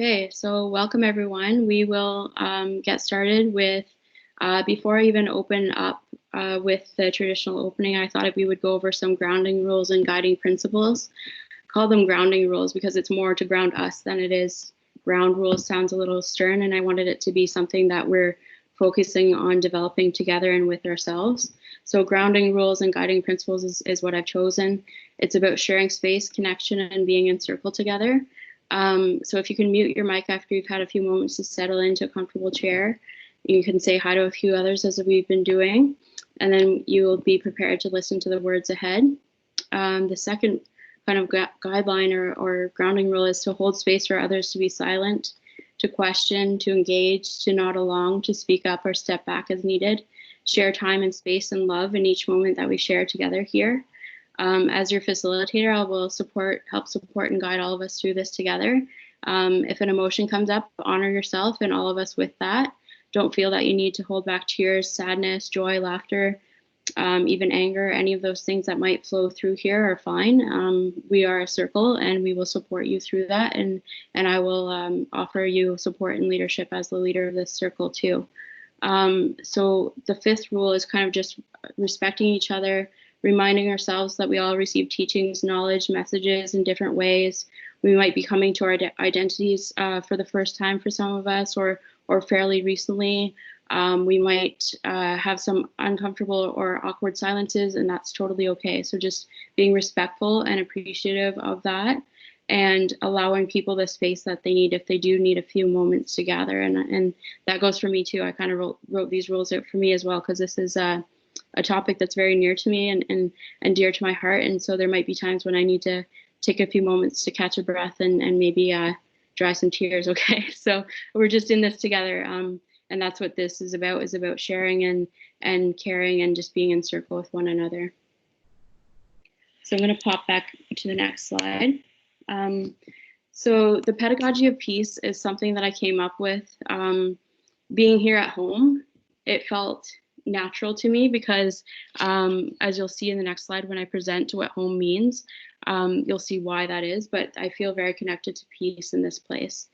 Okay, so welcome everyone. We will get started with, before I even open up with the traditional opening, I thought we would go over some grounding rules and guiding principles. Call them grounding rules because it's more to ground us than it is ground rules. Sounds a little stern, and I wanted it to be something that we're focusing on developing together and with ourselves. So grounding rules and guiding principles is what I've chosen. It's about sharing space, connection, and being in circle together. So if you can mute your mic after you've had a few moments to settle into a comfortable chair, you can say hi to a few others as we've been doing, and then you will be prepared to listen to the words ahead. The second kind of guideline or grounding rule is to hold space for others to be silent, to question, to engage, to nod along, to speak up or step back as needed, share time and space and love in each moment that we share together here. As your facilitator, I will help support and guide all of us through this together. If an emotion comes up, honor yourself and all of us with that. Don't feel that you need to hold back tears, sadness, joy, laughter, even anger. Any of those things that might flow through here are fine. We are a circle and we will support you through that. And I will offer you support and leadership as the leader of this circle too. So the fifth rule is kind of just respecting each other, reminding ourselves that we all receive teachings, knowledge, messages in different ways. We might be coming to our identities for the first time for some of us, or fairly recently. We might have some uncomfortable or awkward silences, and that's totally okay. So just being respectful and appreciative of that, and allowing people the space that they need if they do need a few moments to gather. And that goes for me too. I kind of wrote these rules out for me as well, because this is a topic that's very near to me and dear to my heart. And so there might be times when I need to take a few moments to catch a breath and maybe dry some tears. Okay, so we're just in this together. And that's what this is about sharing and caring and just being in circle with one another. So I'm going to pop back to the next slide. So the Pedagogy of Peace is something that I came up with being here at home. It felt natural to me because as you'll see in the next slide when I present to what home means, you'll see why that is, but I feel very connected to peace in this place.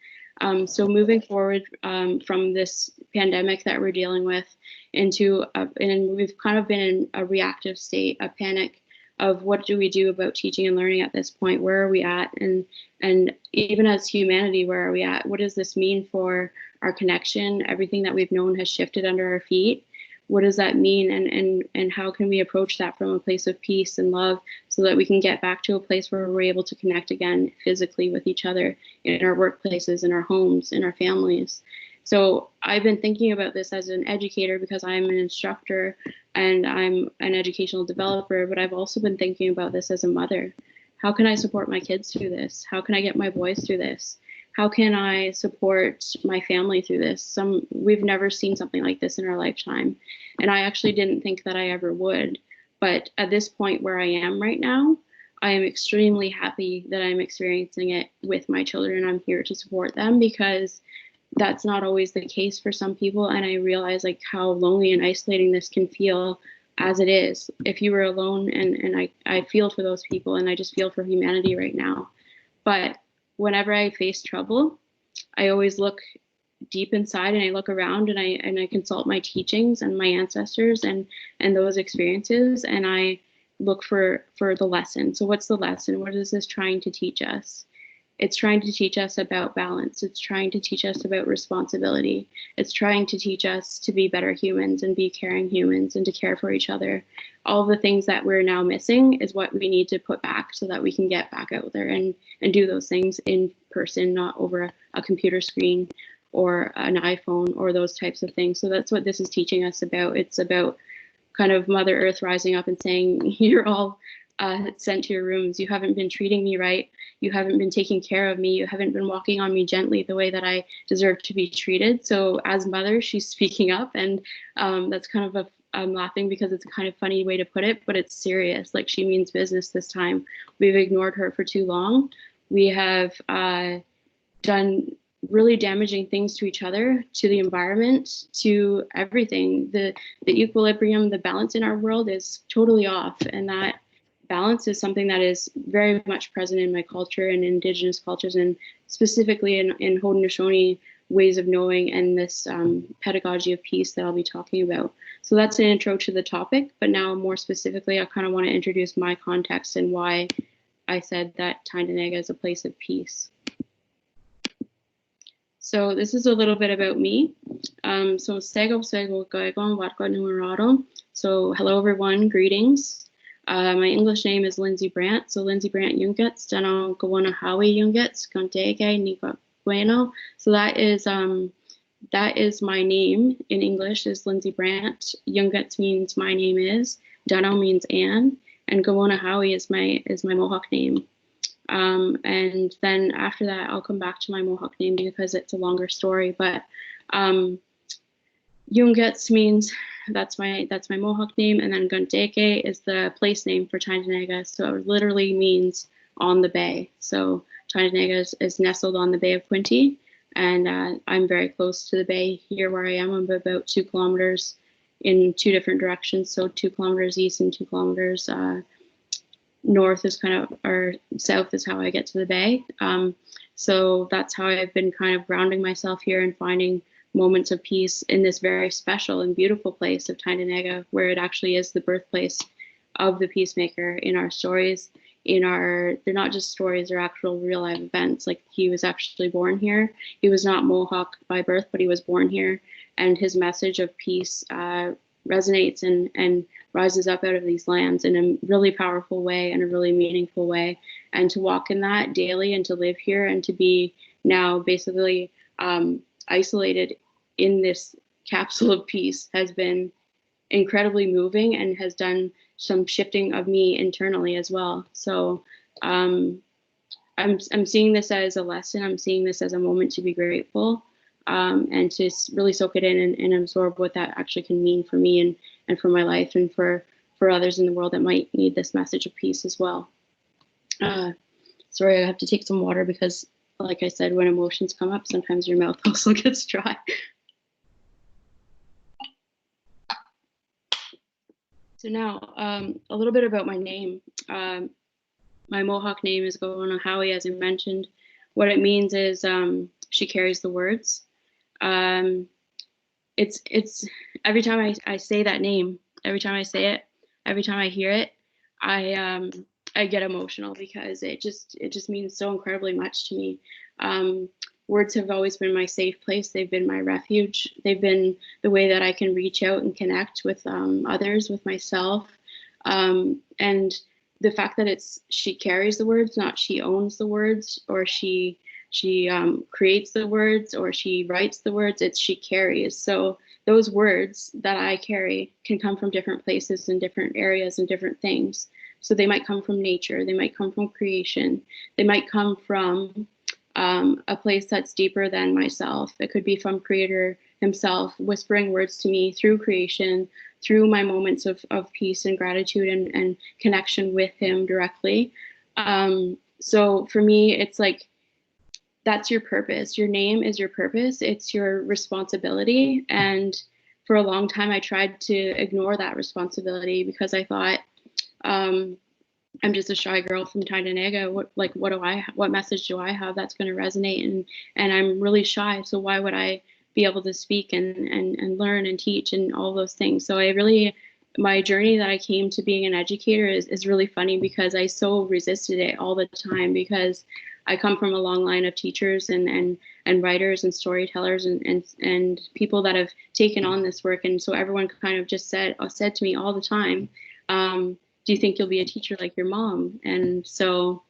So moving forward from this pandemic that we're dealing with into, and we've kind of been in a reactive state, a panic of what do we do about teaching and learning at this point? Where are we at? And even as humanity, where are we at? What does this mean for our connection? Everything that we've known has shifted under our feet. What does that mean? And how can we approach that from a place of peace and love so that we can get back to a place where we're able to connect again physically with each other in our workplaces, in our homes, in our families? So I've been thinking about this as an educator because I'm an instructor and I'm an educational developer, but I've also been thinking about this as a mother. How can I support my kids through this? How can I get my boys through this? How can I support my family through this? We've never seen something like this in our lifetime. And I actually didn't think that I ever would. But at this point where I am right now, I am extremely happy that I'm experiencing it with my children. I'm here to support them because that's not always the case for some people. And I realize like how lonely and isolating this can feel as it is. If you were alone, and I feel for those people, and I just feel for humanity right now. But whenever I face trouble, I always look deep inside and I look around and I consult my teachings and my ancestors and those experiences, and I look for the lesson. So what's the lesson? What is this trying to teach us? It's trying to teach us about balance. It's trying to teach us about responsibility. It's trying to teach us to be better humans and be caring humans and to care for each other. All the things that we're now missing is what we need to put back so that we can get back out there and do those things in person, not over a computer screen or an iPhone or those types of things. So that's what this is teaching us about. It's about kind of Mother Earth rising up and saying, you're all sent to your rooms. You haven't been treating me right. You haven't been taking care of me. You haven't been walking on me gently the way that I deserve to be treated. So as mother, she's speaking up, and that's kind of I'm laughing because it's a kind of funny way to put it, but it's serious. Like, she means business this time. We've ignored her for too long. We have done really damaging things to each other, to the environment, to everything. The equilibrium, the balance in our world is totally off, and balance is something that is very much present in my culture and Indigenous cultures, and specifically in Haudenosaunee ways of knowing and this pedagogy of peace that I'll be talking about. So that's an intro to the topic, but now more specifically, I kind of want to introduce my context and why I said that Tyendinaga is a place of peace. So this is a little bit about me. So hello everyone, greetings. My English name is Lindsay Brant. So Lindsay Brant Yungets, Dano Gawana Howie Yungets, Contege, Nika Bueno. So that is my name in English, is Lindsay Brant. Yungets means my name is, Dano means Anne, and Gawana Howie is my Mohawk name. And then after that, I'll come back to my Mohawk name because it's a longer story. But Yungets means that's my Mohawk name, and then Gunteke is the place name for Tyendinaga. So it literally means on the bay. So Tyendinaga is nestled on the Bay of Quinte, and I'm very close to the bay here where I am. I'm about 2 kilometers in 2 different directions. So 2 kilometers east and 2 kilometers north is kind of, or south is how I get to the bay. So that's how I've been kind of grounding myself here and finding moments of peace in this very special and beautiful place of Tyendinaga, where it actually is the birthplace of the peacemaker. In our stories, they're not just stories, they're actual real life events. Like, he was actually born here. He was not Mohawk by birth, but he was born here, and his message of peace resonates and rises up out of these lands in a really powerful way and a really meaningful way. And to walk in that daily and to live here and to be now basically isolated in this capsule of peace has been incredibly moving and has done some shifting of me internally as well. So I'm seeing this as a lesson. I'm seeing this as a moment to be grateful. And to really soak it in and absorb what that actually can mean for me and for my life and for others in the world that might need this message of peace as well. Sorry, I have to take some water because, like I said, when emotions come up, sometimes your mouth also gets dry. So now, a little bit about my name. My Mohawk name is Gawana Howie, as I mentioned. What it means is she carries the words. It's every time I say that name, every time I say it, every time I hear it, I get emotional because it just means so incredibly much to me. Words have always been my safe place. They've been my refuge. They've been the way that I can reach out and connect with others, with myself. And the fact that she carries the words, not she owns the words, or she creates the words, or she writes the words, it's she carries. So those words that I carry can come from different places and different areas and different things. So they might come from nature, they might come from creation, they might come from a place that's deeper than myself. It could be from Creator himself whispering words to me through creation, through my moments of peace and gratitude and connection with him directly. So for me, it's like, that's your purpose. Your name is your purpose. It's your responsibility. And for a long time, I tried to ignore that responsibility because I thought, I'm just a shy girl from Tyendinaga. What message do I have that's going to resonate? And I'm really shy. So why would I be able to speak and learn and teach and all those things? So my journey that I came to being an educator is really funny because I so resisted it all the time, because I come from a long line of teachers and writers and storytellers and people that have taken on this work. And so everyone kind of just said to me all the time, do you think you'll be a teacher like your mom? And so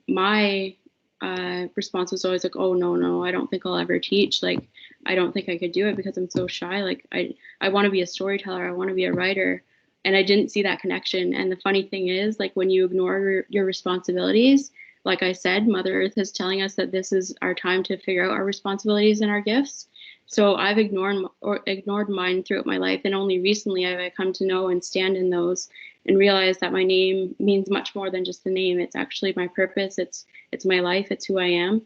my response was always like, oh, no, I don't think I'll ever teach. Like, I don't think I could do it because I'm so shy. Like, I want to be a storyteller. I want to be a writer. And I didn't see that connection. And the funny thing is, like, when you ignore your responsibilities, like I said, Mother Earth is telling us that this is our time to figure out our responsibilities and our gifts. So I've ignored mine throughout my life. And only recently have I come to know and stand in those and realize that my name means much more than just a name. It's actually my purpose. It's my life. It's who I am.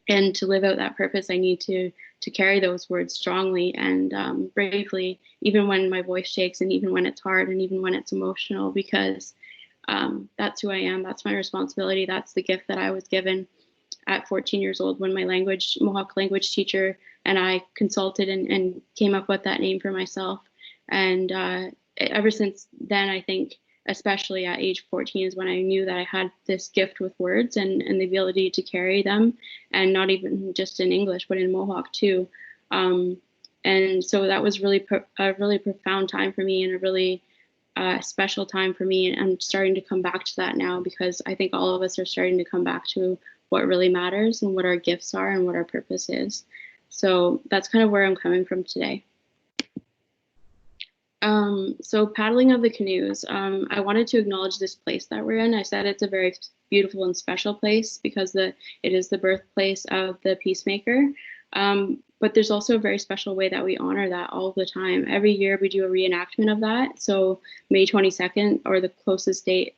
And to live out that purpose, I need to carry those words strongly and bravely, even when my voice shakes and even when it's hard and even when it's emotional, because That's who I am. That's my responsibility. That's the gift that I was given at 14 years old when my Mohawk language teacher and I consulted and came up with that name for myself. And ever since then, I think, especially at age 14, is when I knew that I had this gift with words and the ability to carry them, and not even just in English, but in Mohawk too. And so that was a really profound time for me, and a really special time for me. And I'm starting to come back to that now, because I think all of us are starting to come back to what really matters and what our gifts are and what our purpose is. So that's kind of where I'm coming from today. So paddling of the canoes, I wanted to acknowledge this place that we're in. I said it's a very beautiful and special place because it is the birthplace of the peacemaker. But there's also a very special way that we honor that all the time. Every year we do a reenactment of that. So May 22nd, or the closest date,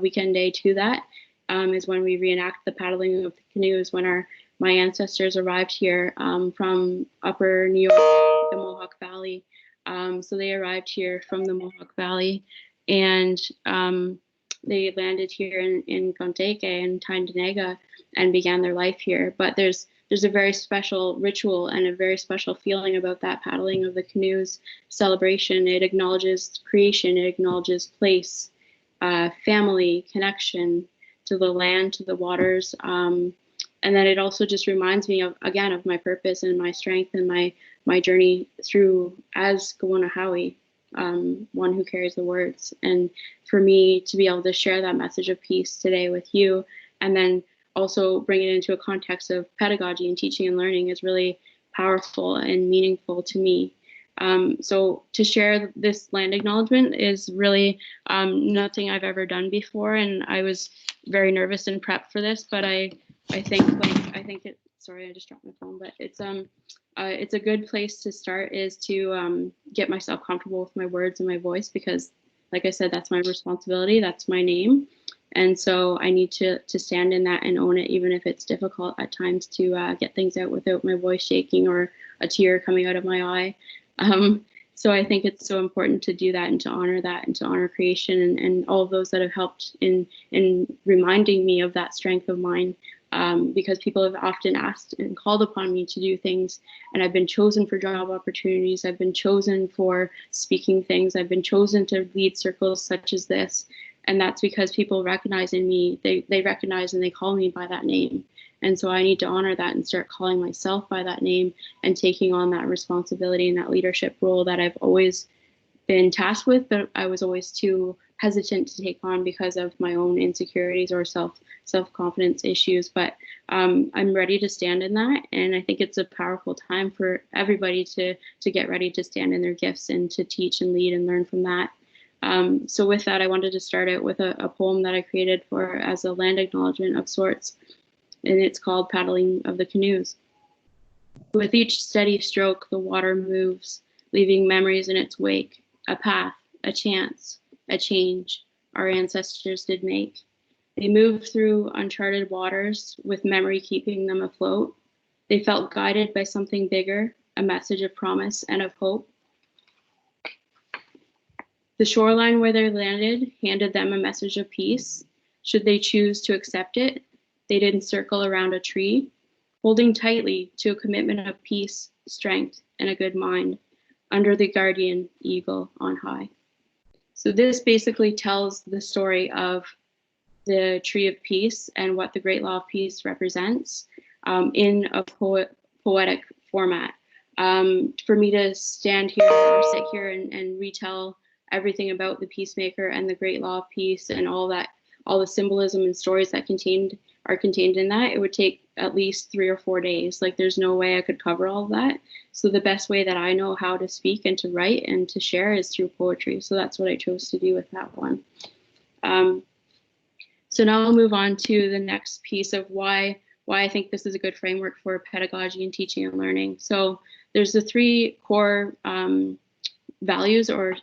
weekend day to that, is when we reenact the paddling of the canoes, when my ancestors arrived here from upper New York, the Mohawk Valley. So they arrived here from the Mohawk Valley, and they landed here in Conteke and Tyendinaga and began their life here. But there's a very special ritual and a very special feeling about that paddling of the canoes celebration. It acknowledges creation, it acknowledges place, family, connection to the land, to the waters. And then it also just reminds me of my purpose and my strength and my journey through as Haudenosaunee, one who carries the words. And for me to be able to share that message of peace today with you, and then also bring it into a context of pedagogy and teaching and learning, is really powerful and meaningful to me. So to share this land acknowledgement is really nothing I've ever done before, and I was very nervous and prepped for this, but I think it, sorry, I just dropped my phone, but it's a good place to start, is to get myself comfortable with my words and my voice, because like I said, that's my responsibility, that's my name. And so I need to stand in that and own it, even if it's difficult at times to get things out without my voice shaking or a tear coming out of my eye. So I think it's so important to do that and to honor creation and all of those that have helped in reminding me of that strength of mine. Because people have often asked and called upon me to do things, and I've been chosen for job opportunities, I've been chosen for speaking things, I've been chosen to lead circles such as this. And that's because people recognize in me, they recognize and they call me by that name. And so I need to honor that and start calling myself by that name and taking on that responsibility and that leadership role that I've always been tasked with, but I was always too hesitant to take on because of my own insecurities or self-confidence issues. But I'm ready to stand in that, and I think it's a powerful time for everybody to get ready to stand in their gifts and to teach and lead and learn from that. So with that, I wanted to start out with a poem that I created as a land acknowledgement of sorts, and it's called Paddling of the Canoes. With each steady stroke, the water moves, leaving memories in its wake, a path, a chance, a change our ancestors did make. They moved through uncharted waters, with memory keeping them afloat. They felt guided by something bigger, a message of promise and of hope. The shoreline where they landed handed them a message of peace. Should they choose to accept it, they didn't circle around a tree, holding tightly to a commitment of peace, strength, and a good mind, under the guardian eagle on high. So this basically tells the story of the Tree of Peace and what the Great Law of Peace represents in a poetic format. For me to stand here or sit here and retell everything about the peacemaker and the Great Law of Peace and all the symbolism and stories that are contained in that, it would take at least 3 or 4 days. Like, there's no way I could cover all of that. So the best way that I know how to speak and to write and to share is through poetry. So that's what I chose to do with that one. So now I'll move on to the next piece of why I think this is a good framework for pedagogy and teaching and learning. So there's the 3 core values or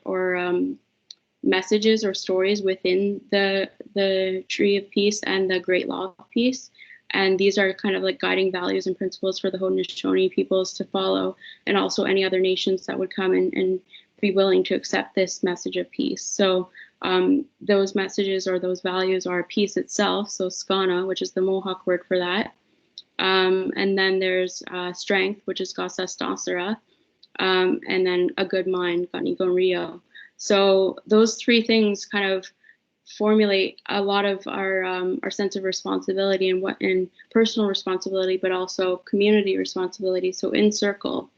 messages or stories within the Tree of Peace and the Great Law of Peace. And these are kind of like guiding values and principles for the Haudenosaunee peoples to follow, and also any other nations that would come and be willing to accept this message of peace. So those messages or those values are peace itself, so skana, which is the Mohawk word for that. And then there's strength, which is gasastasara, and then a good mind, ganigonrio. So those three things kind of formulate a lot of our sense of responsibility and personal responsibility, but also community responsibility. So in circle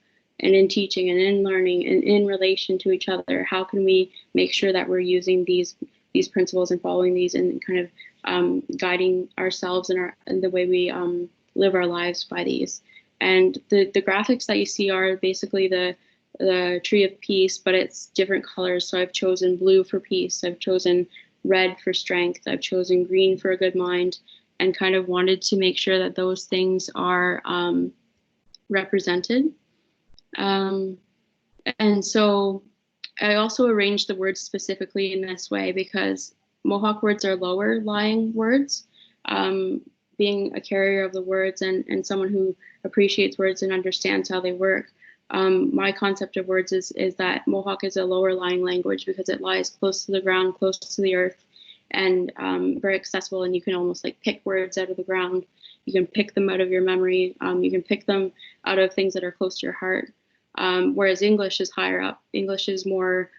and in teaching and in learning and in relation to each other, how can we make sure that we're using these principles and following these and kind of guiding ourselves and the way we live our lives by these. And the graphics that you see are basically the tree of peace, but it's different colors. So I've chosen blue for peace. I've chosen red for strength. I've chosen green for a good mind, and kind of wanted to make sure that those things are represented. And so I also arranged the words specifically in this way because Mohawk words are lower lying words. Being a carrier of the words and someone who appreciates words and understands how they work, my concept of words is that Mohawk is a lower lying language because it lies close to the ground, close to the earth, and very accessible, and you can almost like pick words out of the ground. You can pick them out of your memory. You can pick them out of things that are close to your heart. Whereas English is higher up. English is more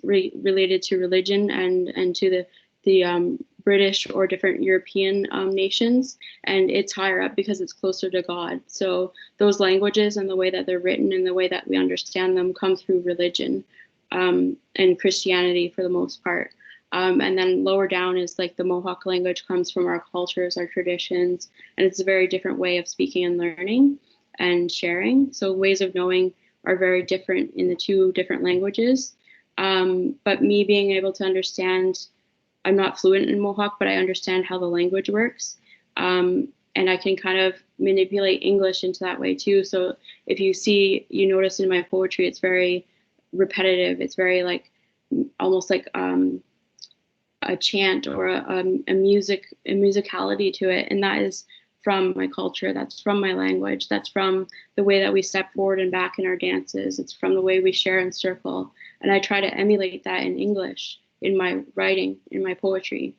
related to religion and to the British or different European nations, and it's higher up because it's closer to God. So those languages and the way that they're written and the way that we understand them come through religion and Christianity for the most part. And then lower down is like the Mohawk language comes from our cultures, our traditions, and it's a very different way of speaking and learning and sharing. So ways of knowing are very different in the two different languages. But me being able to understand, I'm not fluent in Mohawk, but I understand how the language works. And I can kind of manipulate English into that way too. So if you notice in my poetry, it's very repetitive. It's very like, almost like a chant or a musicality to it. And that is from my culture. That's from my language. That's from the way that we step forward and back in our dances. It's from the way we share in circle. And I try to emulate that in English, in my writing, in my poetry.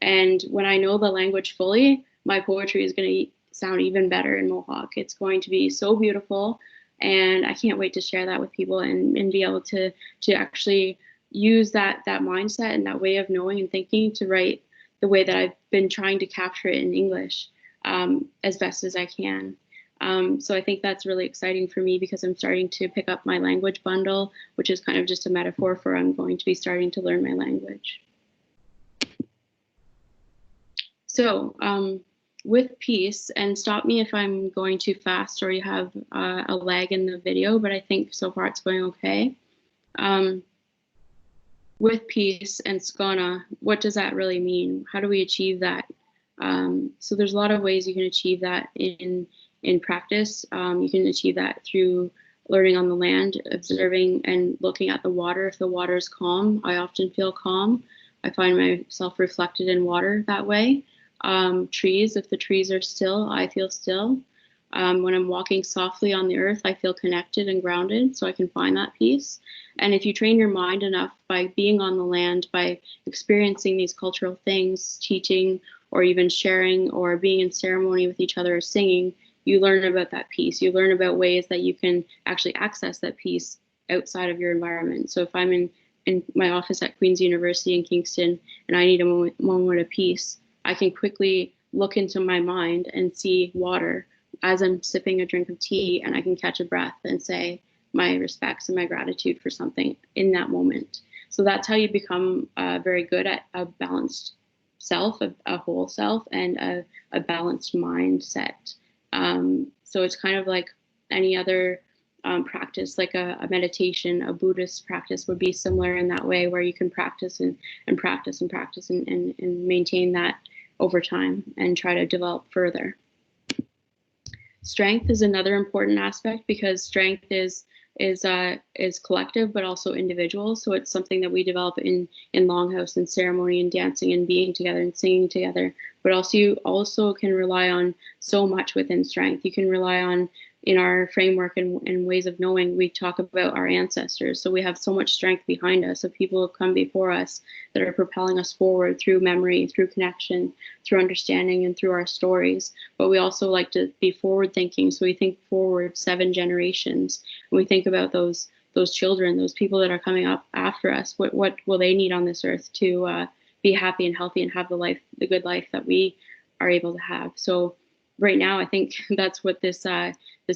And when I know the language fully, my poetry is going to sound even better in Mohawk. It's going to be so beautiful. And I can't wait to share that with people and be able to actually use that mindset and that way of knowing and thinking to write the way that I've been trying to capture it in English as best as I can. So I think that's really exciting for me because I'm starting to pick up my language bundle, which is kind of just a metaphor for I'm going to be starting to learn my language. So with peace, and stop me if I'm going too fast or you have a lag in the video, but I think so far it's going okay. With peace and skana, what does that really mean? How do we achieve that? So there's a lot of ways you can achieve that in practice. You can achieve that through learning on the land, observing and looking at the water. If the water is calm, I often feel calm. I find myself reflected in water that way. Trees, if the trees are still, I feel still. When I'm walking softly on the earth, I feel connected and grounded, so I can find that peace. And if you train your mind enough by being on the land, by experiencing these cultural things, teaching or even sharing or being in ceremony with each other or singing, you learn about that peace. You learn about ways that you can actually access that peace outside of your environment. So if I'm in my office at Queen's University in Kingston and I need a moment of peace, I can quickly look into my mind and see water as I'm sipping a drink of tea, and I can catch a breath and say my respects and my gratitude for something in that moment. So that's how you become very good at a balanced self, a whole self, and a balanced mindset. So it's kind of like any other practice, like a meditation, a Buddhist practice would be similar in that way, where you can practice and practice and practice and maintain that over time and try to develop further. Strength is another important aspect because strength is collective but also individual. So it's something that we develop in Longhouse and ceremony and dancing and being together and singing together. But also you also can rely on so much within strength. You can rely on in our framework and ways of knowing, we talk about our ancestors. So we have so much strength behind us of people who have come before us that are propelling us forward through memory, through connection, through understanding, and through our stories. But we also like to be forward thinking. So we think forward 7 generations. And we think about those children, those people that are coming up after us. What will they need on this earth to be happy and healthy and have the good life that we are able to have? So right now, I think that's what this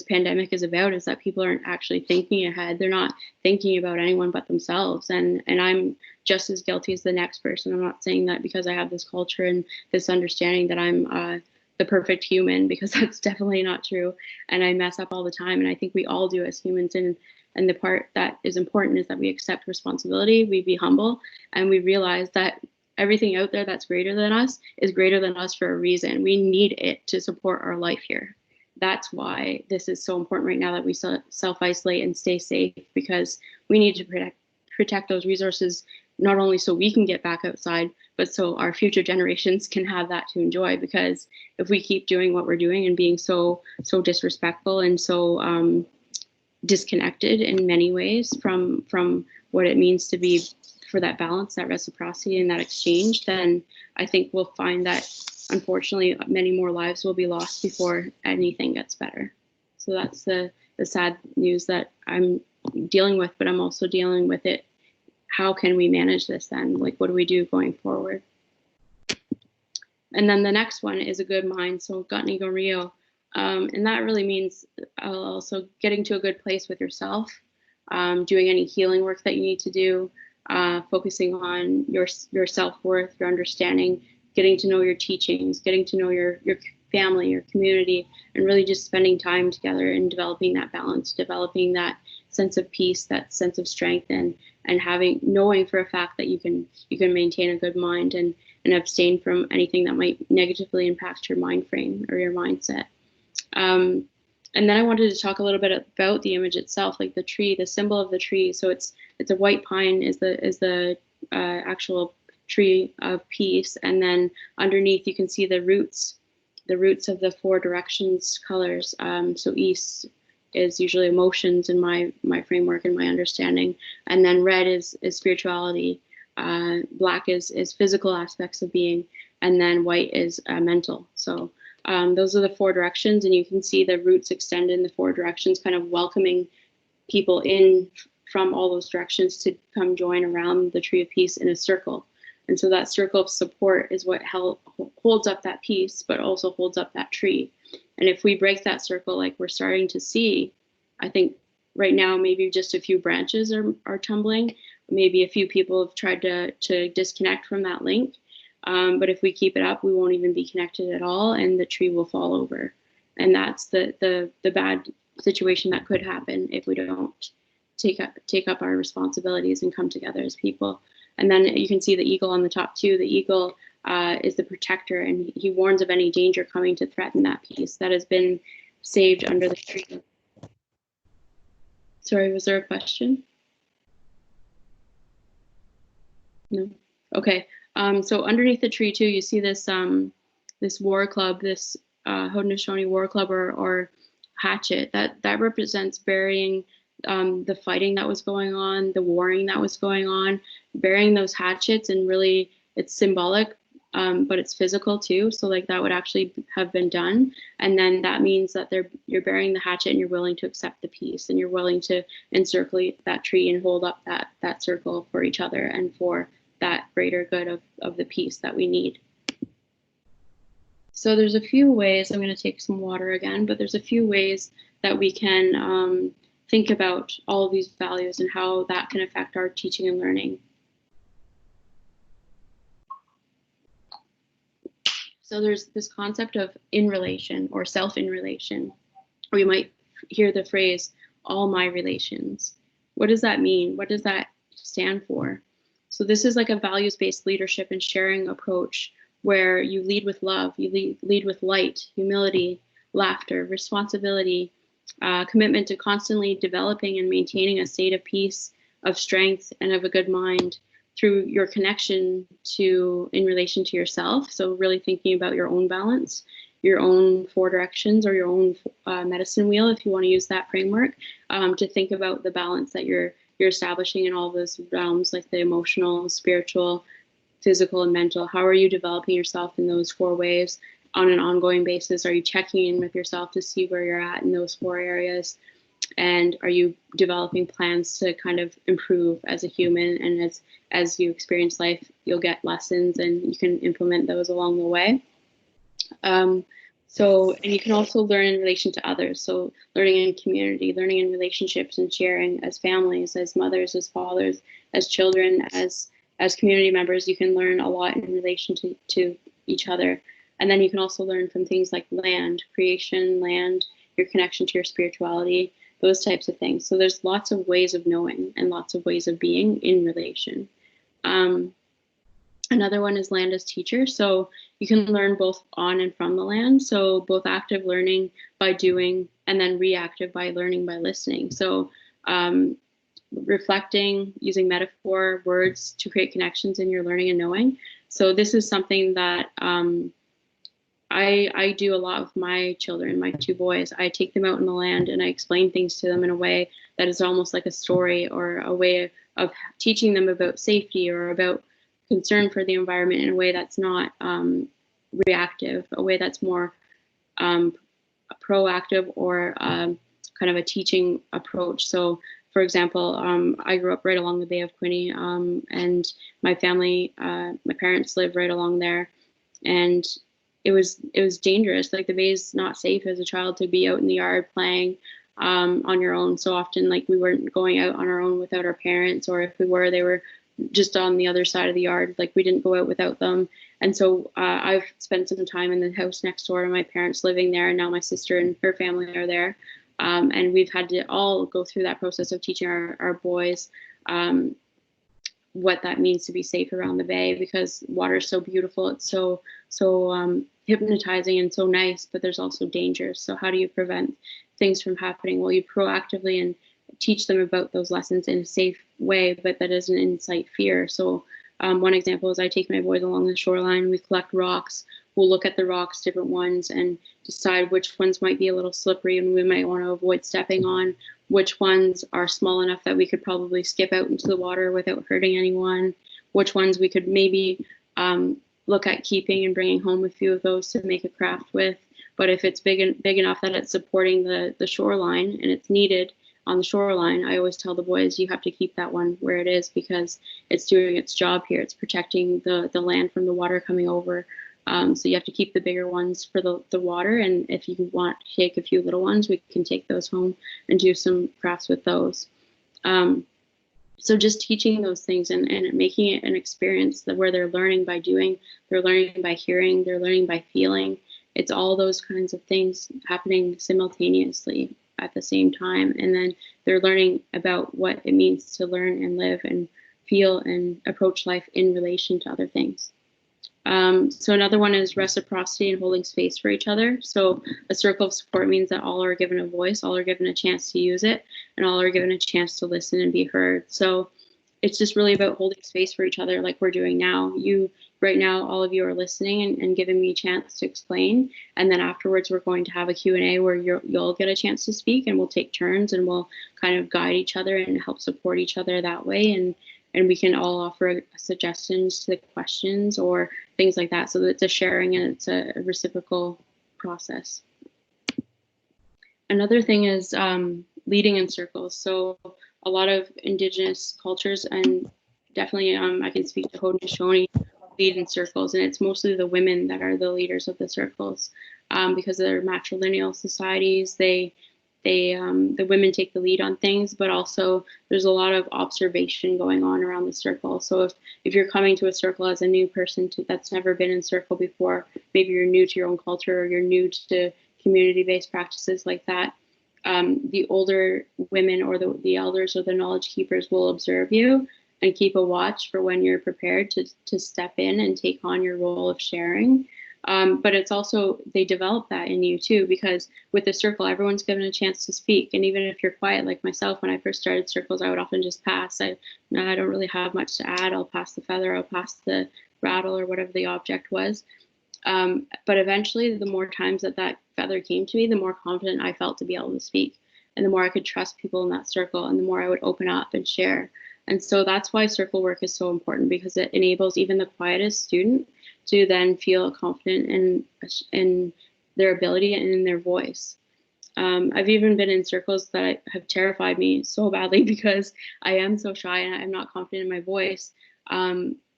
pandemic is about, is that people aren't actually thinking ahead. They're not thinking about anyone but themselves. And I'm just as guilty as the next person. I'm not saying that because I have this culture and this understanding that I'm the perfect human, because that's definitely not true. And I mess up all the time. And I think we all do as humans. And the part that is important is that we accept responsibility, we be humble, and we realize that everything out there that's greater than us is greater than us for a reason. We need it to support our life here. That's why this is so important right now, that we self-isolate and stay safe, because we need to protect those resources, not only so we can get back outside, but so our future generations can have that to enjoy. Because if we keep doing what we're doing and being so disrespectful and so disconnected in many ways from what it means to be for that balance, that reciprocity, and that exchange, then I think we'll find that unfortunately many more lives will be lost before anything gets better. So that's the sad news that I'm dealing with, but I'm also dealing with it. How can we manage this then? Like, what do we do going forward? And then the next one is a good mind. So Gotni Go Rio. And that really means also getting to a good place with yourself, doing any healing work that you need to do, focusing on your self-worth, your understanding, getting to know your teachings, getting to know your family, your community, and really just spending time together and developing that balance, developing that sense of peace, that sense of strength, and knowing for a fact that you can maintain a good mind and abstain from anything that might negatively impact your mind frame or your mindset. And then I wanted to talk a little bit about the image itself, like the tree, the symbol of the tree. So it's a white pine is the actual tree of peace, and then underneath you can see the roots of the 4 directions colors. So east is usually emotions in my framework and my understanding, and then red is spirituality, black is physical aspects of being, and then white is mental. So those are the 4 directions, and you can see the roots extend in the 4 directions, kind of welcoming people in from all those directions to come join around the tree of peace in a circle. And so that circle of support is what holds up that peace, but also holds up that tree. And if we break that circle, like we're starting to see, I think right now maybe just a few branches are tumbling. Maybe a few people have tried to disconnect from that link. But if we keep it up, we won't even be connected at all, and the tree will fall over. And that's the bad situation that could happen if we don't take up our responsibilities and come together as people. And then you can see the eagle on the top too. The eagle is the protector, and he warns of any danger coming to threaten that peace that has been saved under the tree. Sorry, was there a question? No. Okay. So underneath the tree too, you see this this war club, this Haudenosaunee war club or hatchet that represents burying the fighting that was going on, the warring that was going on, burying those hatchets, and really it's symbolic, but it's physical too. So like that would actually have been done, and then that means that you're burying the hatchet and you're willing to accept the peace, and you're willing to encircle that tree and hold up that circle for each other and for that greater good of the peace that we need. So there's a few ways, I'm going to take some water again, but there's a few ways that we can think about all of these values and how that can affect our teaching and learning. So there's this concept of in relation or self in relation, or you might hear the phrase all my relations. What does that mean? What does that stand for? So this is like a values-based leadership and sharing approach where you lead with love, you lead with light, humility, laughter, responsibility, commitment to constantly developing and maintaining a state of peace, of strength, and of a good mind through your connection in relation to yourself. So really thinking about your own balance, your own four directions or your own medicine wheel, if you want to use that framework, to think about the balance that you're establishing in all those realms, like the emotional, spiritual, physical, and mental. How are you developing yourself in those four ways on an ongoing basis? Are you checking in with yourself to see where you're at in those four areas? And are you developing plans to kind of improve as a human? And as you experience life, you'll get lessons and you can implement those along the way. And you can also learn in relation to others. So learning in community, learning in relationships and sharing as families, as mothers, as fathers, as children, as community members, you can learn a lot in relation to each other. And then you can also learn from things like land, creation, land, your connection to your spirituality, those types of things. So there's lots of ways of knowing and lots of ways of being in relation. Another one is land as teacher. So you can learn both on and from the land. So both active learning by doing and then reactive by learning by listening. So reflecting, using metaphor, words to create connections in your learning and knowing. So this is something that I do a lot with my children, my two boys. I take them out in the land and I explain things to them in a way that is almost like a story or a way of teaching them about safety or about concern for the environment in a way that's not reactive, a way that's more proactive or kind of a teaching approach. So, for example, I grew up right along the Bay of Quinte, and my family, my parents live right along there, and it was dangerous. Like, the bay is not safe as a child to be out in the yard playing on your own. So often, like, we weren't going out on our own without our parents, or if we were, they were just on the other side of the yard. Like, we didn't go out without them. And so I've spent some time in the house next door to my parents living there, and now my sister and her family are there. And we've had to all go through that process of teaching our boys what that means to be safe around the bay, because water is so beautiful. It's so hypnotizing and so nice, but there's also dangers. So how do you prevent things from happening? Well, you proactively and teach them about those lessons in a safe way, but that doesn't incite fear. So one example is I take my boys along the shoreline. We collect rocks. We'll look at the rocks, different ones, and decide which ones might be a little slippery and we might want to avoid stepping on, which ones are small enough that we could probably skip out into the water without hurting anyone, which ones we could maybe look at keeping and bringing home a few of those to make a craft with. But if it's big enough that it's supporting the shoreline and it's needed on the shoreline, I always tell the boys, you have to keep that one where it is because it's doing its job here. It's protecting the land from the water coming over. So you have to keep the bigger ones for the water. And if you want to take a few little ones, we can take those home and do some crafts with those. So just teaching those things and making it an experience where they're learning by doing, they're learning by hearing, they're learning by feeling. It's all those kinds of things happening simultaneously at the same time. And then they're learning about what it means to learn and live and feel and approach life in relation to other things. So another one is reciprocity and holding space for each other. So a circle of support means that all are given a voice, all are given a chance to use it, and all are given a chance to listen and be heard. So it's just really about holding space for each other like we're doing now. Right now, all of you are listening and giving me a chance to explain. And then afterwards, we're going to have a Q&A where you'll get a chance to speak, and we'll take turns and we'll kind of guide each other and help support each other that way. And we can all offer suggestions to the questions or things like that. So that it's a sharing and it's a reciprocal process. Another thing is leading in circles. So a lot of Indigenous cultures, and definitely I can speak to Haudenosaunee, lead in circles, and it's mostly the women that are the leaders of the circles because they're matrilineal societies. The women take the lead on things, but also there's a lot of observation going on around the circle. So if you're coming to a circle as a new person that's never been in circle before, maybe you're new to your own culture or you're new to community-based practices like that, the older women or the elders or the knowledge keepers will observe you and keep a watch for when you're prepared to step in and take on your role of sharing. But it's also, they develop that in you too, because with the circle, everyone's given a chance to speak. And even if you're quiet, like myself, when I first started circles, I would often just pass. I don't really have much to add. I'll pass the feather, I'll pass the rattle or whatever the object was. But eventually, the more times that that feather came to me, the more confident I felt to be able to speak, and the more I could trust people in that circle, and the more I would open up and share. And so that's why circle work is so important, because it enables even the quietest student to then feel confident in their ability and in their voice. I've even been in circles that have terrified me so badly because I am so shy and I'm not confident in my voice.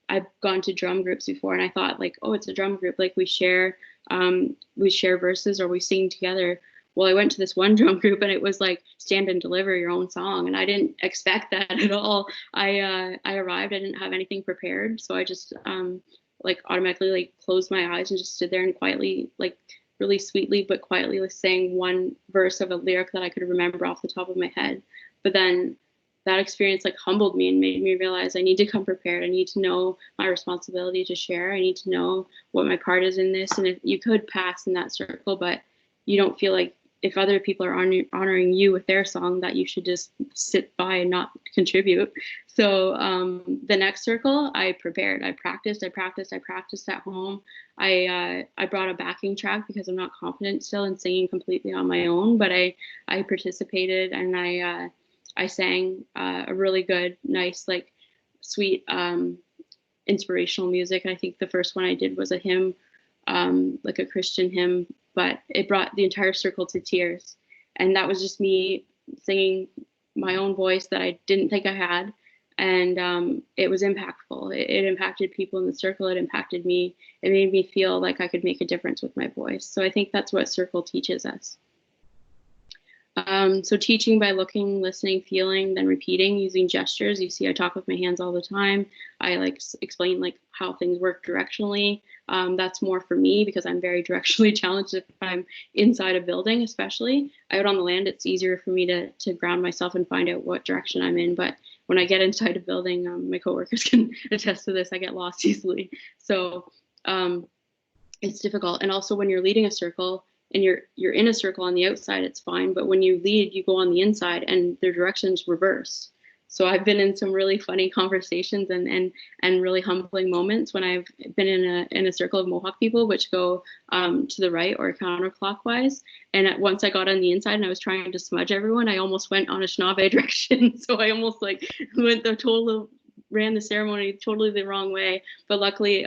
I've gone to drum groups before, and I thought, like, oh, it's a drum group, like we share verses or we sing together. Well, I went to this one drum group and it was like stand and deliver your own song, and I didn't expect that at all. I arrived, I didn't have anything prepared, so I just like automatically like closed my eyes and just stood there and quietly, like really sweetly but quietly, like sang one verse of a lyric that I could remember off the top of my head. But then that experience like humbled me and made me realize I need to come prepared. I need to know my responsibility to share. I need to know what my part is in this. And if you could pass in that circle, but you don't feel like if other people are honoring you with their song, that you should just sit by and not contribute. So the next circle, I prepared. I practiced at home. I brought a backing track because I'm not confident still in singing completely on my own, but I participated, and I sang a really good, nice, like sweet inspirational music. I think the first one I did was a hymn, like a Christian hymn, but it brought the entire circle to tears. And that was just me singing my own voice that I didn't think I had. And it was impactful. It impacted people in the circle. It impacted me. It made me feel like I could make a difference with my voice. So I think that's what circle teaches us. So teaching by looking, listening, feeling, then repeating, using gestures. You see, I talk with my hands all the time. I like explain like how things work directionally. That's more for me because I'm very directionally challenged if I'm inside a building, especially. Out on the land, it's easier for me to ground myself and find out what direction I'm in. But when I get inside a building, my coworkers can attest to this, I get lost easily. So it's difficult. And also when you're leading a circle, and you're in a circle on the outside, it's fine. But when you lead, you go on the inside and their directions reverse. So I've been in some really funny conversations and really humbling moments when I've been in a circle of Mohawk people, which go to the right or counterclockwise. And once I got on the inside and I was trying to smudge everyone, I almost went on a Anishinaabe direction. So I almost like ran the ceremony totally the wrong way. But luckily,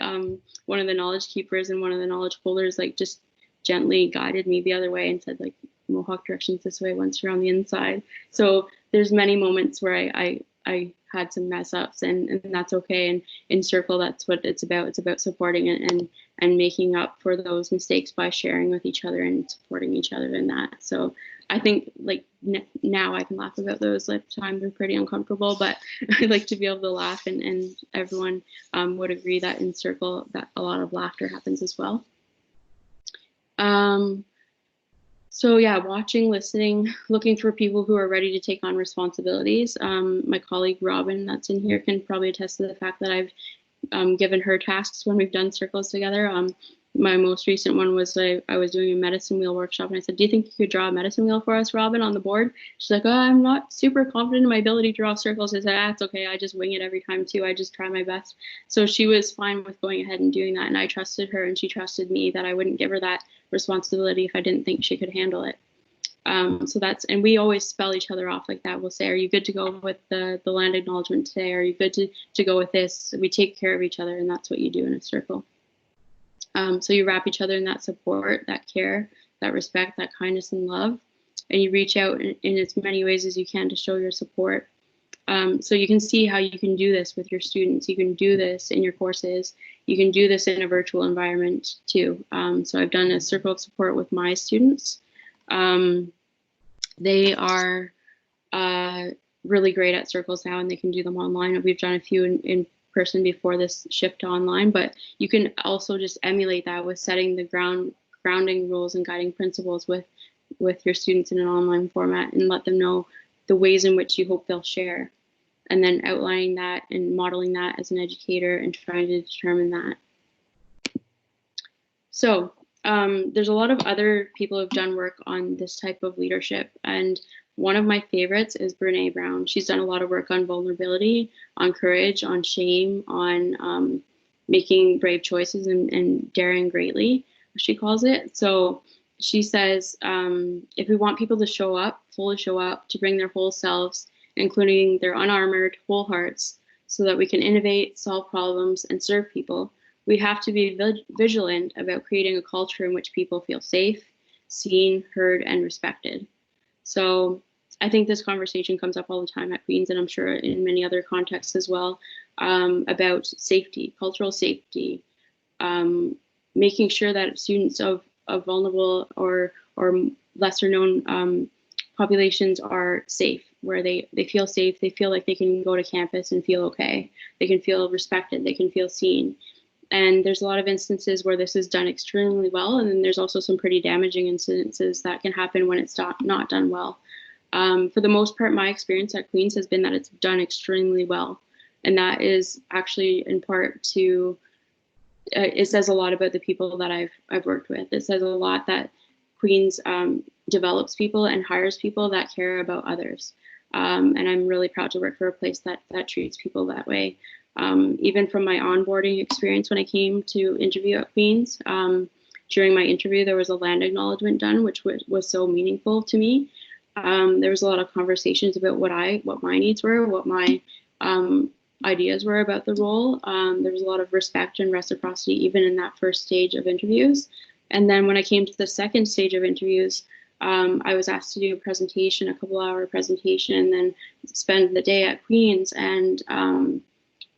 one of the knowledge keepers and one of the knowledge holders like just gently guided me the other way and said, like, Mohawk directions this way once you're on the inside. So there's many moments where I had some mess ups, and that's okay. And in circle, that's what it's about. It's about supporting and making up for those mistakes by sharing with each other and supporting each other in that. So I think like now I can laugh about those. Like times are pretty uncomfortable, but I like to be able to laugh, and everyone would agree that in circle that a lot of laughter happens as well. So yeah, watching, listening, looking for people who are ready to take on responsibilities. My colleague Robin, that's in here, can probably attest to the fact that I've given her tasks when we've done circles together. My most recent one was I was doing a medicine wheel workshop, and I said, do you think you could draw a medicine wheel for us, Robin, on the board? She's like, oh, I'm not super confident in my ability to draw circles. I said, it's okay. I just wing it every time too. I just try my best. So she was fine with going ahead and doing that. And I trusted her, and she trusted me that I wouldn't give her that responsibility if I didn't think she could handle it. So that's, and we always spell each other off like that. We'll say, are you good to go with the land acknowledgement today? Are you good to go with this? We take care of each other, and that's what you do in a circle. So you wrap each other in that support, that care, that respect, that kindness and love, and you reach out in as many ways as you can to show your support. So you can see how you can do this with your students. You can do this in your courses. You can do this in a virtual environment too. So I've done a circle of support with my students. They are really great at circles now, and they can do them online. We've done a few in person before this shift to online, but you can also just emulate that with setting the grounding rules and guiding principles with your students in an online format, and let them know the ways in which you hope they'll share, and then outlining that and modeling that as an educator and trying to determine that. So there's a lot of other people who've done work on this type of leadership, and one of my favorites is Brene Brown. She's done a lot of work on vulnerability, on courage, on shame, on making brave choices and daring greatly, she calls it. So she says, if we want people to show up, fully show up, to bring their whole selves, including their unarmored whole hearts, so that we can innovate, solve problems, and serve people, we have to be vigilant about creating a culture in which people feel safe, seen, heard, and respected. So I think this conversation comes up all the time at Queen's, and I'm sure in many other contexts as well, about safety, cultural safety, making sure that students of vulnerable or lesser known populations are safe, where they feel safe, they feel like they can go to campus and feel okay, they can feel respected, they can feel seen. And there's a lot of instances where this is done extremely well, and then there's also some pretty damaging incidences that can happen when it's not done well. For the most part, my experience at Queen's has been that it's done extremely well, and that is actually in part to it says a lot about the people that I've worked with. It says a lot that Queen's develops people and hires people that care about others, and I'm really proud to work for a place that treats people that way. Even from my onboarding experience when I came to interview at Queen's, during my interview, there was a land acknowledgement done, which was so meaningful to me. There was a lot of conversations about what my needs were, what my ideas were about the role. There was a lot of respect and reciprocity, even in that first stage of interviews. And then when I came to the second stage of interviews, I was asked to do a presentation, a couple-hour presentation, and then spend the day at Queen's. And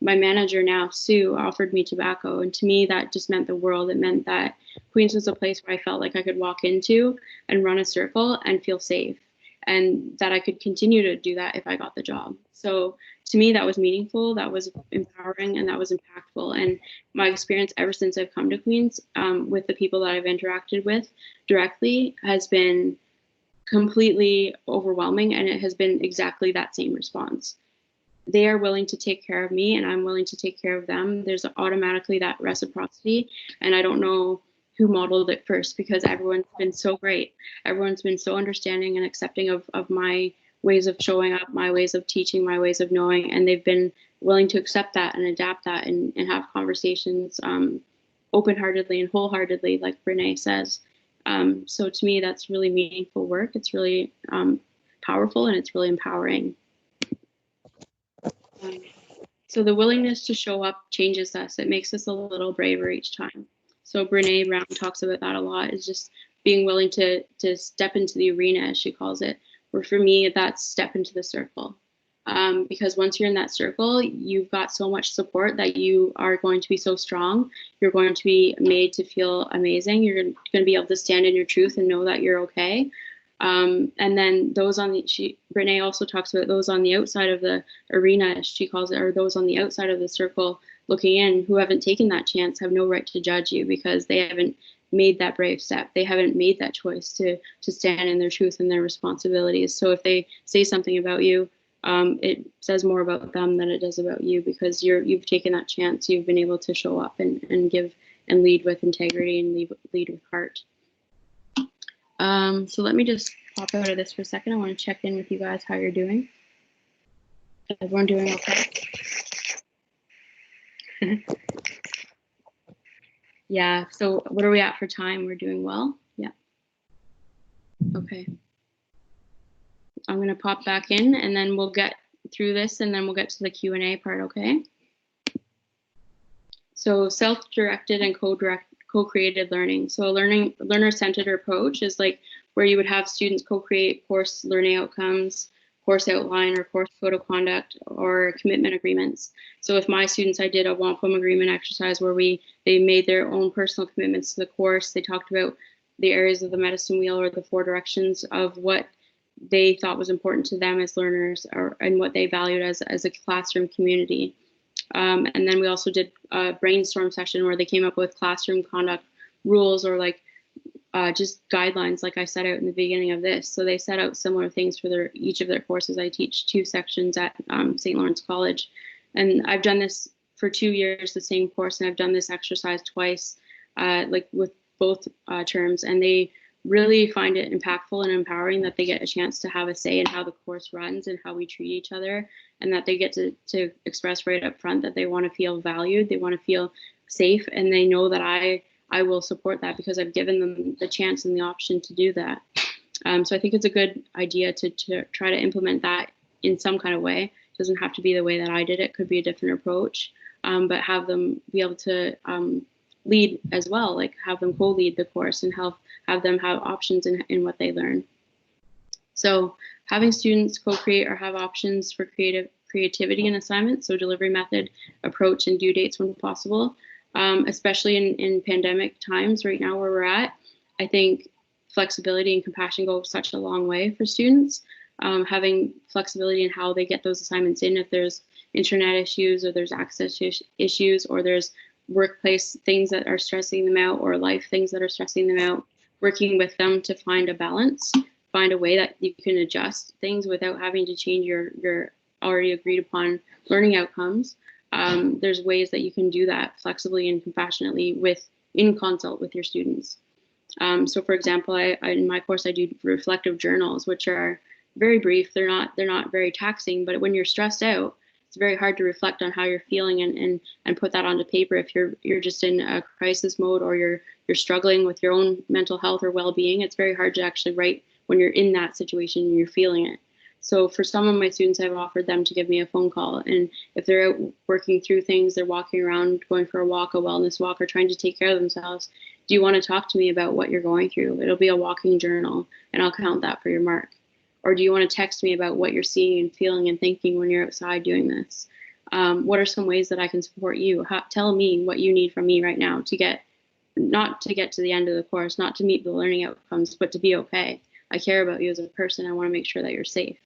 my manager now, Sue, offered me tobacco. And to me, that just meant the world. It meant that Queen's was a place where I felt like I could walk into and run a circle and feel safe, and that I could continue to do that if I got the job. So to me, that was meaningful, that was empowering, and that was impactful. And my experience ever since I've come to Queen's with the people that I've interacted with directly has been completely overwhelming, and it has been exactly that same response. They are willing to take care of me, and I'm willing to take care of them. There's automatically that reciprocity, and I don't know who modeled it first, because everyone's been so great. Everyone's been so understanding and accepting of my ways of showing up, my ways of teaching, my ways of knowing, and they've been willing to accept that and adapt that and have conversations open-heartedly and wholeheartedly, like Brene says. So to me, that's really meaningful work. It's really powerful, and it's really empowering. So the willingness to show up changes us. It makes us a little braver each time. So Brene Brown talks about that a lot, is just being willing to step into the arena, as she calls it. Where for me, that's step into the circle. Because once you're in that circle, you've got so much support that you are going to be so strong. You're going to be made to feel amazing. You're going to be able to stand in your truth and know that you're okay. And then those on Brene also talks about those on the outside of the arena, as she calls it, or those on the outside of the circle looking in, who haven't taken that chance, have no right to judge you, because they haven't made that brave step. They haven't made that choice to stand in their truth and their responsibilities. So if they say something about you, it says more about them than it does about you, because you've taken that chance. You've been able to show up and give and lead with integrity and lead with heart. So let me just pop out of this for a second. I want to check in with you guys, how you're doing. Everyone doing okay? Yeah, so what are we at for time? We're doing well? Yeah. Okay. I'm going to pop back in, and then we'll get through this, and then we'll get to the Q&A part, okay? So self-directed and co-created learning. So a learner-centered approach is like where you would have students co-create course learning outcomes, course outline, or course code of conduct, or commitment agreements. So with my students, I did a wampum agreement exercise where they made their own personal commitments to the course. They talked about the areas of the medicine wheel, or the 4 directions of what they thought was important to them as learners, and what they valued as a classroom community. And then we also did a brainstorm session where they came up with classroom conduct rules, or like just guidelines, like I set out in the beginning of this. So they set out similar things for each of their courses. I teach 2 sections at St. Lawrence College, and I've done this for 2 years, the same course, and I've done this exercise twice, like with both terms, and they really find it impactful and empowering that they get a chance to have a say in how the course runs and how we treat each other, and that they get to express right up front that they want to feel valued, they want to feel safe, and they know that I will support that because I've given them the chance and the option to do that. So I think it's a good idea to try to implement that in some kind of way. It doesn't have to be the way that I did it. It could be a different approach, but have them be able to lead as well, like have them co-lead the course and have them have options in what they learn. So having students co-create or have options for creativity in assignments, so delivery method, approach, and due dates when possible, especially in pandemic times right now where we're at. I think flexibility and compassion go such a long way for students. Having flexibility in how they get those assignments in, if there's internet issues or there's access issues or there's workplace things that are stressing them out or life things that are stressing them out, working with them to find a balance, find a way that you can adjust things without having to change your already agreed upon learning outcomes. There's ways that you can do that flexibly and compassionately in consult with your students. So for example, I in my course, I do reflective journals, which are very brief. They're not very taxing, but when you're stressed out, it's very hard to reflect on how you're feeling and put that onto paper if you're just in a crisis mode or you're struggling with your own mental health or well-being. It's very hard to actually write when you're in that situation and you're feeling it. So for some of my students, I've offered them to give me a phone call, and if they're out working through things, they're walking around, going for a walk, a wellness walk, or trying to take care of themselves, do you want to talk to me about what you're going through? It'll be a walking journal, and I'll count that for your mark. Or do you want to text me about what you're seeing and feeling and thinking when you're outside doing this? What are some ways that I can support you? Tell me what you need from me right now not to get to the end of the course, not to meet the learning outcomes, but to be okay. I care about you as a person. I want to make sure that you're safe.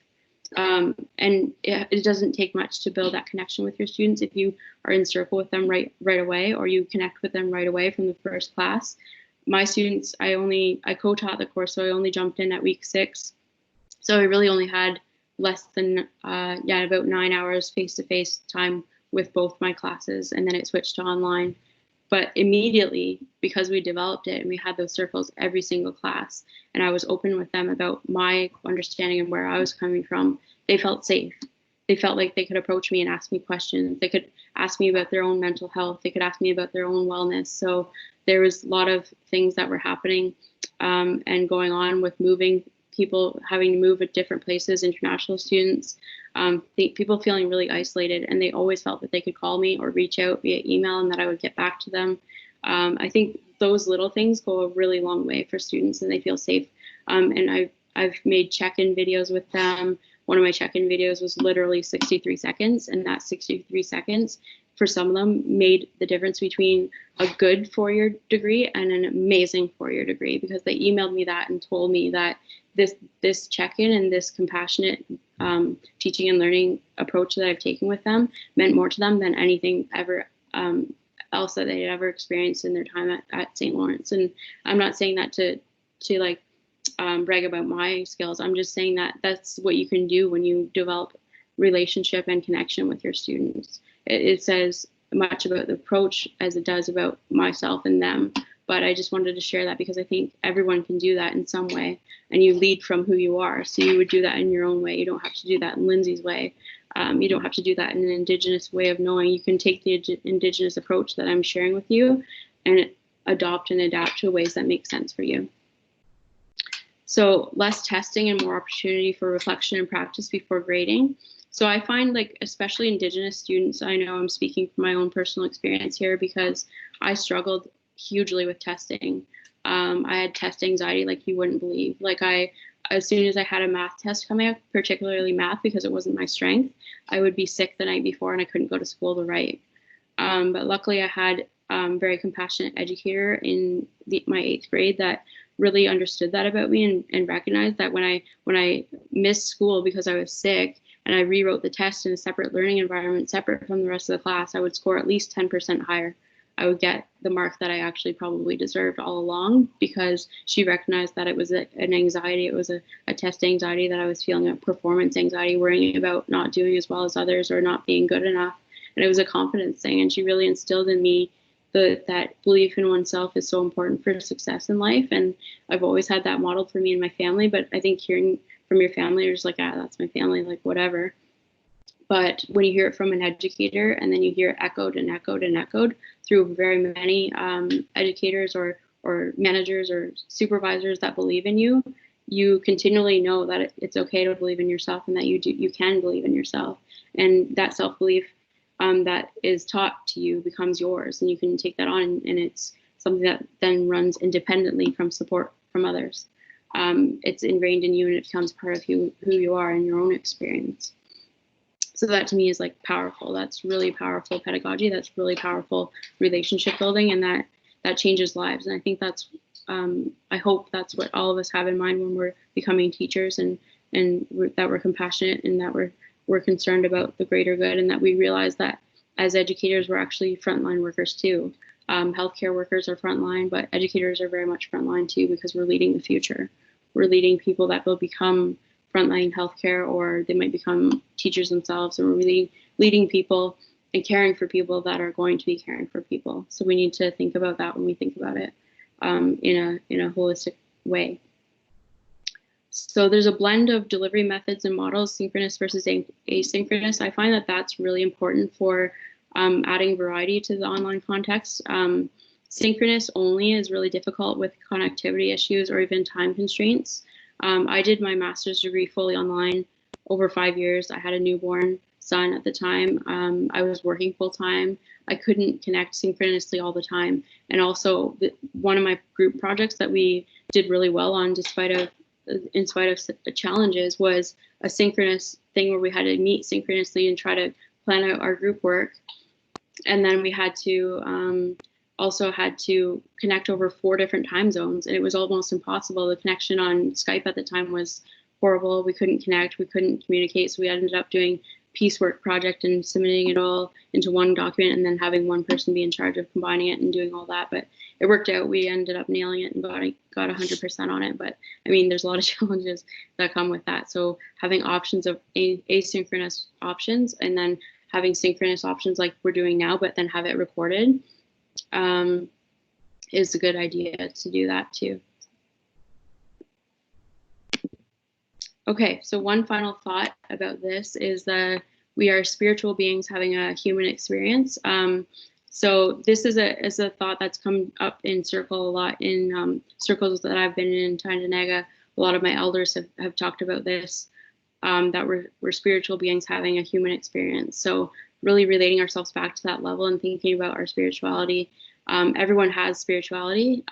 And it doesn't take much to build that connection with your students if you are in circle with them right away, or you connect with them right away from the first class. My students, I co-taught the course, so I only jumped in at week 6. So I really only had less than about 9 hours face-to-face time with both my classes, and then it switched to online. But immediately, because we developed it and we had those circles every single class, and I was open with them about my understanding and where I was coming from, they felt safe. They felt like they could approach me and ask me questions. They could ask me about their own mental health. They could ask me about their own wellness. So there was a lot of things that were happening and going on with people having to move at different places, international students, people feeling really isolated, and they always felt that they could call me or reach out via email and that I would get back to them. I think those little things go a really long way for students, and they feel safe. And I've made check-in videos with them. One of my check-in videos was literally 63 seconds, and that 63 seconds for some of them made the difference between a good 4-year degree and an amazing 4-year degree, because they emailed me that and told me that this check-in and this compassionate teaching and learning approach that I've taken with them meant more to them than anything ever else that they had ever experienced in their time at St. Lawrence. And I'm not saying that to like brag about my skills. I'm just saying that that's what you can do when you develop relationship and connection with your students. It says much about the approach as it does about myself and them. But I just wanted to share that because I think everyone can do that in some way, and you lead from who you are. So you would do that in your own way. You don't have to do that in Lindsay's way. You don't have to do that in an Indigenous way of knowing. You can take the Indigenous approach that I'm sharing with you and adopt and adapt to ways that make sense for you. So less testing and more opportunity for reflection and practice before grading. So I find, like, especially Indigenous students, I know I'm speaking from my own personal experience here because I struggled hugely with testing. I had test anxiety like you wouldn't believe. Like as soon as I had a math test coming up, particularly math because it wasn't my strength, I would be sick the night before and I couldn't go to school to write. But luckily I had a very compassionate educator in my 8th grade that really understood that about me and recognized that when I missed school because I was sick and I rewrote the test in a separate learning environment, separate from the rest of the class, I would score at least 10% higher. I would get the mark that I actually probably deserved all along because she recognized that it was an anxiety. It was a test anxiety that I was feeling, a performance anxiety, worrying about not doing as well as others or not being good enough. And it was a confidence thing. And she really instilled in me that belief in oneself is so important for success in life. And I've always had that modeled for me and my family. But I think hearing from your family, you're just like, that's my family, like whatever. But when you hear it from an educator and then you hear it echoed and echoed and echoed through very many educators or managers or supervisors that believe in you, you continually know that it's okay to believe in yourself and that you can believe in yourself. And that self-belief that is taught to you becomes yours, and you can take that on, and it's something that then runs independently from support from others. It's ingrained in you, and it becomes part of who you are in your own experience. So that to me is like powerful. That's really powerful pedagogy. That's really powerful relationship building, and that changes lives. And I think that's, I hope that's what all of us have in mind when we're becoming teachers, and that we're compassionate, and that we're concerned about the greater good, and that we realize that as educators, we're actually frontline workers too. Healthcare workers are frontline, but educators are very much frontline too, because we're leading the future. We're leading people that will become frontline healthcare, or they might become teachers themselves, and we're really leading people and caring for people that are going to be caring for people. So we need to think about that when we think about it in a holistic way. So there's a blend of delivery methods and models, synchronous versus asynchronous. I find that that's really important for adding variety to the online context. Synchronous only is really difficult with connectivity issues or even time constraints. I did my master's degree fully online over 5 years. I had a newborn son at the time. I was working full time. I couldn't connect synchronously all the time. And also one of my group projects that we did really well on, in spite of challenges, was a synchronous thing where we had to meet synchronously and try to plan out our group work. And then we had to also had to connect over 4 different time zones, and it was almost impossible. The connection on Skype at the time was horrible. We couldn't connect, we couldn't communicate, so we ended up doing piecework project and submitting it all into one document, and then having one person be in charge of combining it and doing all that. But it worked out. We ended up nailing it and got 100% on it. But I mean, there's a lot of challenges that come with that. So having options of asynchronous options, and then having synchronous options like we're doing now, but then have it recorded, is a good idea to do that too. Okay, so one final thought about this is that we are spiritual beings having a human experience. So this is a thought that's come up in circle a lot in circles that I've been in Tyendinaga. A lot of my elders have talked about this, that we're spiritual beings having a human experience. So really relating ourselves back to that level and thinking about our spirituality. Everyone has spirituality.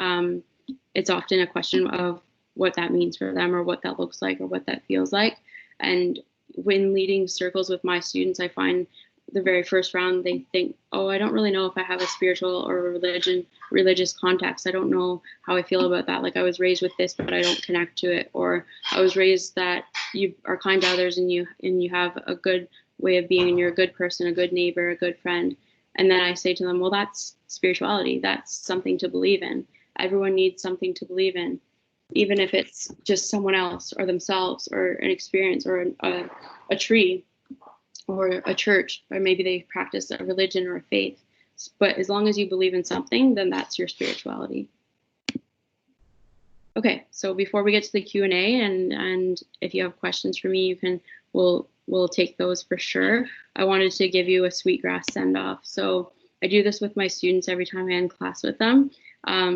It's often a question of what that means for them, or what that looks like, or what that feels like. And when leading circles with my students, I find the very first round, they think, oh, I don't really know if I have a spiritual or religious context. I don't know how I feel about that. Like, I was raised with this, but I don't connect to it. Or I was raised that you are kind to others, and you have a good way of being, and you're a good person, a good neighbor, a good friend. And then I say to them, well, that's spirituality. That's something to believe in. Everyone needs something to believe in, even if it's just someone else or themselves or an experience or a tree or a church, or maybe they practice a religion or a faith. But as long as you believe in something, then that's your spirituality. Okay, so before we get to the Q&A, and if you have questions for me, we'll take those for sure. I wanted to give you a Sweetgrass send-off. So I do this with my students every time I end class with them.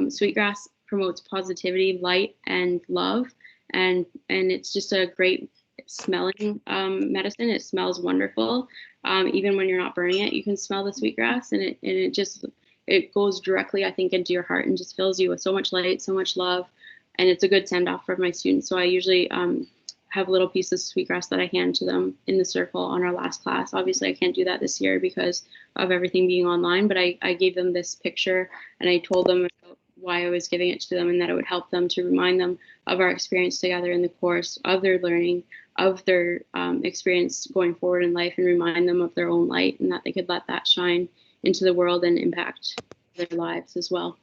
Sweetgrass promotes positivity, light, and love, and it's just a great smelling medicine. It smells wonderful. Even when you're not burning it, you can smell the sweetgrass, and it goes directly, I think, into your heart and just fills you with so much light, so much love, and it's a good send-off for my students. So I usually have little pieces of sweetgrass that I hand to them in the circle on our last class. Obviously, I can't do that this year because of everything being online, but I gave them this picture, and I told them about why I was giving it to them, and that it would help them to remind them of our experience together in the course, of their learning, of their experience going forward in life, and remind them of their own light, and that they could let that shine into the world and impact their lives as well.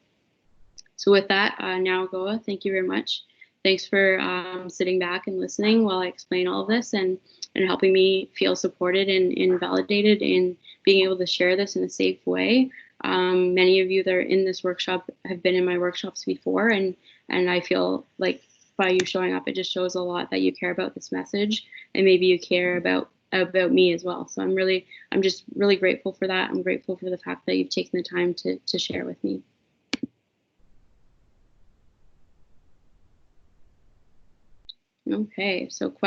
So with that, now Goa, thank you very much. Thanks for sitting back and listening while I explain all of this, and helping me feel supported and validated in being able to share this in a safe way. Many of you that are in this workshop have been in my workshops before, and I feel like by you showing up, it just shows a lot that you care about this message, and maybe you care about about me as well. So I'm just really grateful for that. I'm grateful for the fact that you've taken the time to share with me. Okay, so